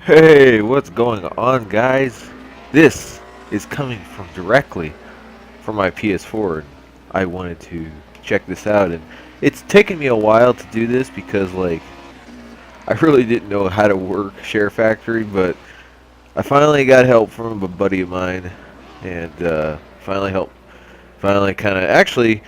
Hey, what's going on, guys? This is coming from directly from my PS4, and I wanted to check this out. And it's taken me a while to do this because, I really didn't know how to work ShareFactory, but I finally got help from a buddy of mine, and finally kind of actually.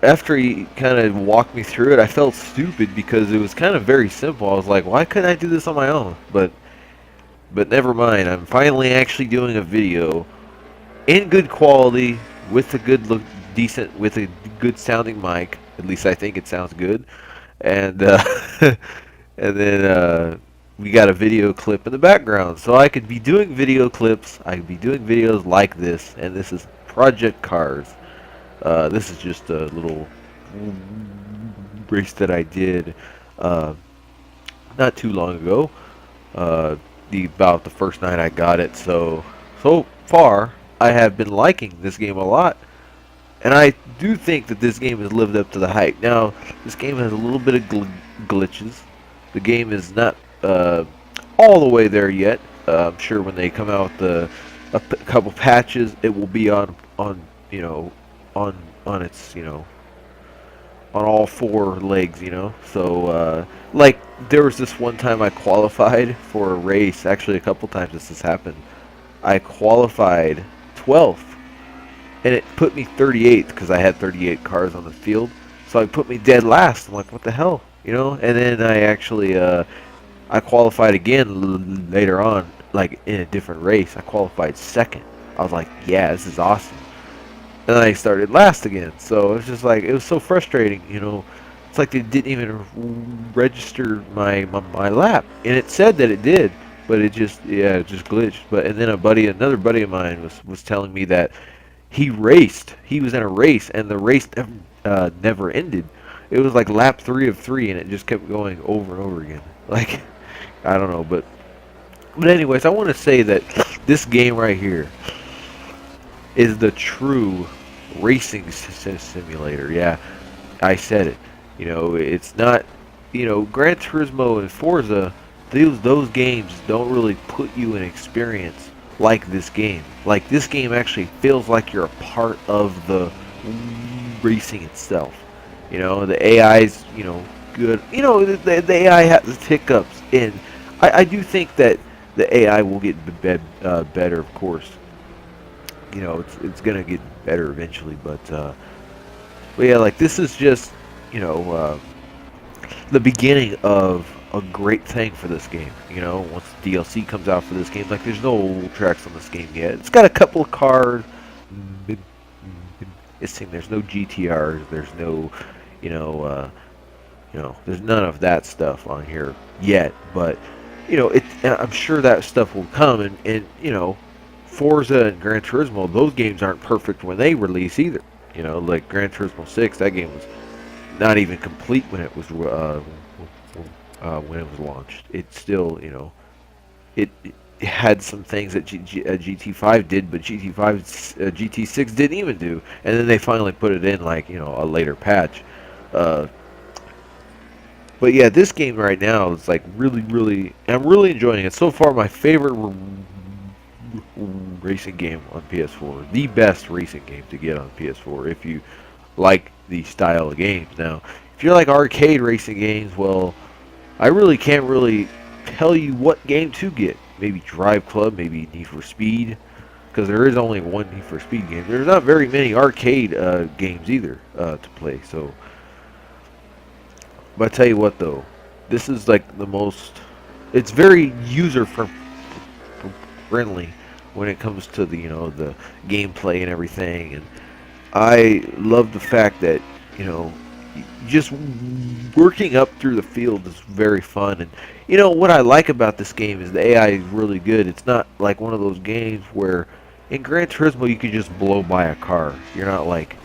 After he kind of walked me through it, I felt stupid because it was kind of very simple. I was like, why couldn't I do this on my own? But never mind. I'm finally actually doing a video in good quality with a good look, decent, with a good sounding mic. At least I think it sounds good. And and then we got a video clip in the background, so I could be doing video clips. I could be doing videos like this, and this is Project Cars. This is just a little race that I did uh, not too long ago. About the first night I got it. So far I have been liking this game a lot, and I do think that this game has lived up to the hype. Now, this game has a little bit of glitches. The game is not all the way there yet. I'm sure when they come out with a couple patches, it will be on you know on on its on all four legs, like there was this one time I qualified for a race. Actually, a couple times this has happened. I qualified 12th, and it put me 38th because I had 38 cars on the field. So it put me dead last. I'm like, what the hell, And then I qualified again later on, like in a different race. I qualified second. I was like, yeah, this is awesome. And then I started last again. So it was just like, it was so frustrating. It's like they didn't even register my lap, and it said that it did, but it just glitched. But and then another buddy of mine was telling me that he raced. He was in a race, and the race never ended. It was like lap 3 of 3, and it just kept going over and over again. Like, I don't know, but anyways, I want to say that this game right here is the true racing simulator. Yeah, I said it. It's not. Gran Turismo and Forza. Those games don't really put you in experience like this game. Like this game actually feels like you're a part of the racing itself. The AI's good. The AI has its hiccups, and I do think that the AI will get better, of course. It's gonna get better eventually, but yeah, like this is just the beginning of a great thing for this game. Once the DLC comes out for this game, like there's no old tracks on this game yet. It's got a couple of cars. There's no GTRs. There's no, there's none of that stuff on here yet. But and I'm sure that stuff will come. And Forza and Gran Turismo, those games aren't perfect when they release either. Like Gran Turismo 6, that game was not even complete when it was launched. It still, it had some things that GT5 did, but GT6 didn't even do. And then they finally put it in like a later patch. But yeah, this game right now is like really, I'm really enjoying it so far. My favorite racing game on PS4, the best racing game to get on PS4 if you like the style of games. Now, if you're like arcade racing games, well, I really can't tell you what game to get. Maybe Drive Club, maybe Need for Speed, because there is only one Need for Speed game. There's not very many arcade games either to play. So, but I tell you what though, this is like the most. It's very user friendly when it comes to the gameplay and everything, and I love the fact that just working up through the field is very fun. And what I like about this game is the AI is really good. It's not like one of those games where in Gran Turismo you could just blow by a car. You're not like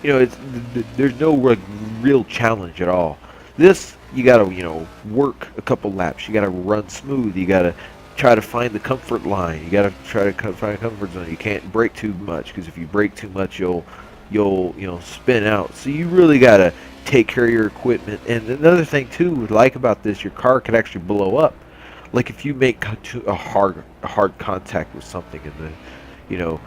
there's no real challenge at all. This you gotta work a couple laps. You gotta run smooth. You gotta try to find the comfort line. You gotta try to find a comfort zone. You can't brake too much, because if you brake too much, you'll spin out. So you really gotta take care of your equipment. And another thing too, like about this, your car could actually blow up. Like if you make a hard contact with something in the, you know,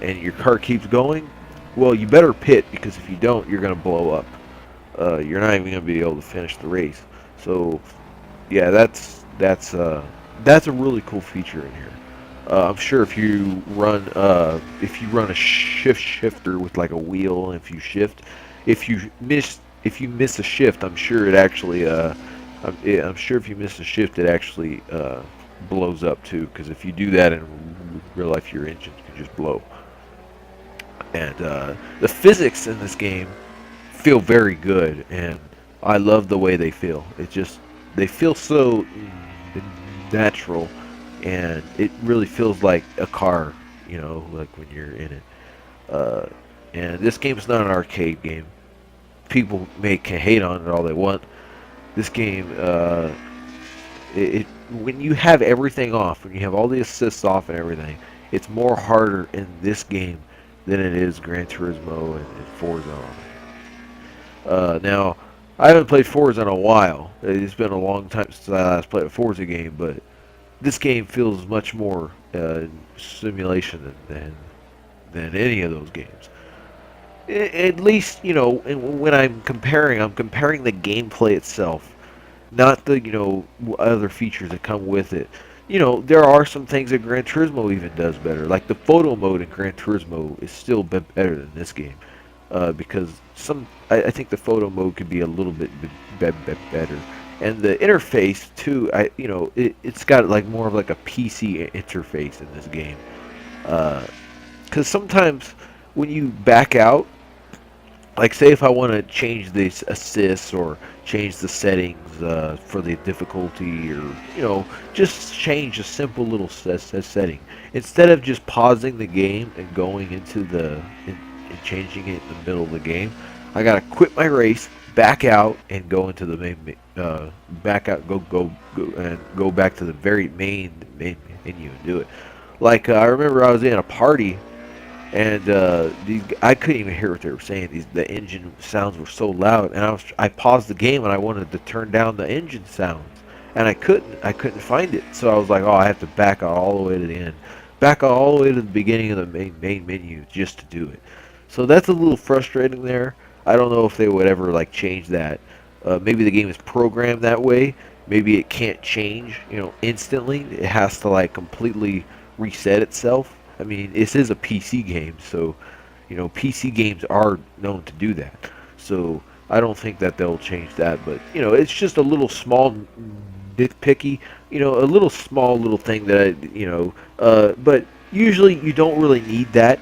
and your car keeps going, well, you better pit, because if you don't, you're gonna blow up. You're not even gonna be able to finish the race. So yeah, that's a really cool feature in here. I'm sure if you run a shifter with like a wheel, if you shift, if you miss a shift, I'm sure it actually I'm sure if you miss a shift, it actually blows up too. Because if you do that in real life, your engine can just blow. And the physics in this game feel very good, and I love the way they feel. They feel so natural, and it really feels like a car, like when you're in it. Uh, and this game is not an arcade game. People can hate on it all they want. This game, when you have everything off, when you have all the assists off and everything, it's more harder in this game than it is Gran Turismo and Forza. Now, I haven't played Forza in a while. It's been a long time since I last played a Forza game, but this game feels much more simulation than any of those games. At least, when I'm comparing the gameplay itself, not the, other features that come with it. There are some things that Gran Turismo even does better. Like the photo mode in Gran Turismo is still better than this game. Because I think the photo mode could be a little bit better, and the interface too. It's got like more of like a PC interface in this game. Because sometimes when you back out, like say if I want to change these assists or change the settings for the difficulty, or just change a simple little setting, instead of just pausing the game and going into and changing it in the middle of the game, I gotta quit my race, back out, and go into the back out, and go back to the very main menu and do it. Like I remember I was in a party, and I couldn't even hear what they were saying. The engine sounds were so loud, and I paused the game and I wanted to turn down the engine sounds, and I couldn't find it. So I was like, oh, I have to back out all the way to the end, back out all the way to the beginning of the main menu just to do it. So that's a little frustrating there. I don't know if they would ever like change that. Maybe the game is programmed that way. Maybe it can't change, instantly. It has to like completely reset itself. I mean, this is a PC game, so PC games are known to do that. So I don't think that they'll change that, but it's just a little small nitpicky, a little small little thing that but usually you don't really need that,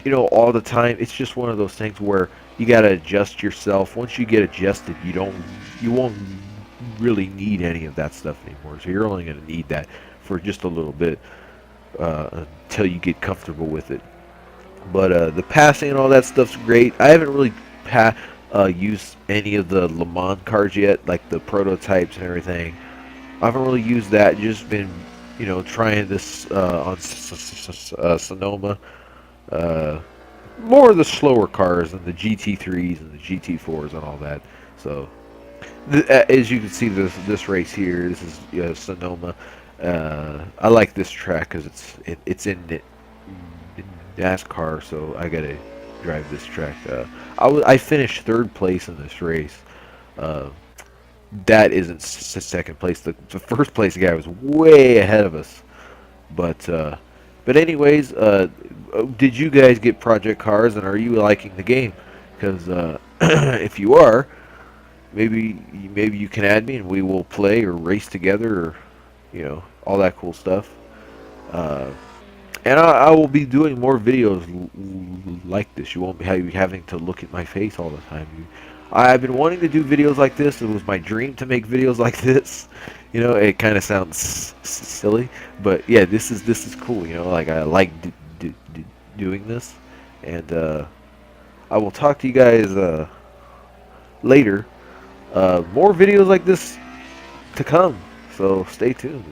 all the time. It's just one of those things where you gotta adjust yourself. Once you get adjusted, you won't really need any of that stuff anymore. So you're only gonna need that for just a little bit. Until you get comfortable with it. But the passing and all that stuff's great. I haven't really used any of the Le Mans cars yet, like the prototypes and everything. I haven't really used that. Just been, trying this on Sonoma. More of the slower cars than the GT3s and the GT4s and all that. So, as you can see, this race here, this is Sonoma. I like this track because it's in NASCAR, so I gotta drive this track. I finished third place in this race. Uh, that isn't second place. The first place guy was way ahead of us. But anyways, did you guys get Project Cars, and are you liking the game? Because if you are, maybe you can add me and we will play or race together, or all that cool stuff. And I will be doing more videos like this. You won't be having to look at my face all the time. I've been wanting to do videos like this. It was my dream to make videos like this. It kind of sounds silly, but yeah, this is cool. Like I like doing this, and I will talk to you guys later. More videos like this to come, so stay tuned.